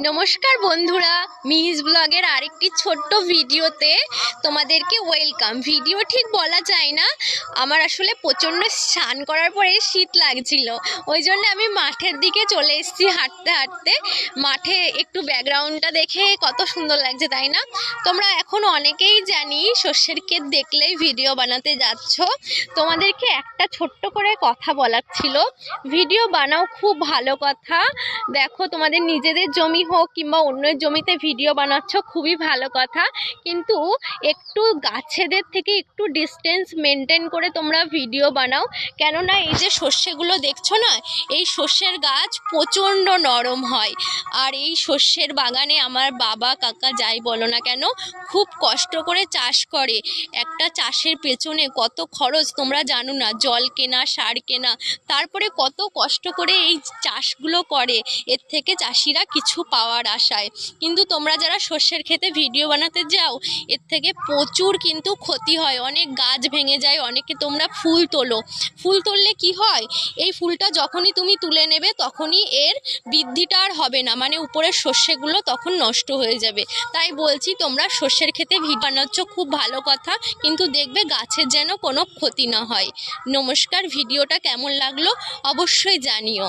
নমস্কার বন্ধুরা, মিস ব্লগের আরেকটি ছোট্ট ভিডিওতে তোমাদেরকে ওয়েলকাম। ভিডিও ঠিক বলা যায় না, আমার আসলে প্রচণ্ড স্নান করার পরে শীত লাগছিল, ওই জন্য আমি মাঠের দিকে চলে এসেছি হাঁটতে হাঁটতে। মাঠে একটু ব্যাকগ্রাউন্ডটা দেখে কত সুন্দর লাগছে, তাই না? তোমরা এখন অনেকেই জানি সর্ষের ক্ষেত দেখলেই ভিডিও বানাতে যাচ্ছ। তোমাদেরকে একটা ছোট্ট করে কথা বলার ছিল, ভিডিও বানাও, খুব ভালো কথা। দেখো, তোমাদের নিজেদের জমি হোক কিংবা অন্যের জমিতে ভিডিও বানাচ্ছ, খুবই ভালো কথা, কিন্তু একটু গাছেদের থেকে একটু ডিস্টেন্স মেনটেন করে তোমরা ভিডিও বানাও। কেননা এই যে সর্ষেগুলো দেখছো না, এই সর্ষের গাছ প্রচণ্ড নরম হয়। আর এই সর্ষের বাগানে আমার বাবা কাকা যাই বলো না কেন, খুব কষ্ট করে চাষ করে। একটা চাষের পেছনে কত খরচ তোমরা জানো না, জল কেনা, সার কেনা, তারপরে কত কষ্ট করে এই চাষগুলো করে, এর থেকে চাষিরা কিছু পাওয়ার আশায়। কিন্তু তোমরা যারা সর্ষের ক্ষেতে ভিডিও বানাতে যাও, এর থেকে প্রচুর কিন্তু ক্ষতি হয়, অনেক গাছ ভেঙে যায়। অনেকে তোমরা ফুল তোলো, ফুল তুললে কি হয়, এই ফুলটা যখনই তুমি তুলে নেবে তখনই এর বৃদ্ধিটা আর হবে না, মানে উপরের সর্ষেগুলো তখন নষ্ট হয়ে যাবে। তাই বলছি, তোমরা সর্ষের ক্ষেতে ভিডিও বানাচ্ছ, খুব ভালো কথা, কিন্তু দেখবে গাছের যেন কোনো ক্ষতি না হয়। নমস্কার, ভিডিওটা কেমন লাগলো অবশ্যই জানিও।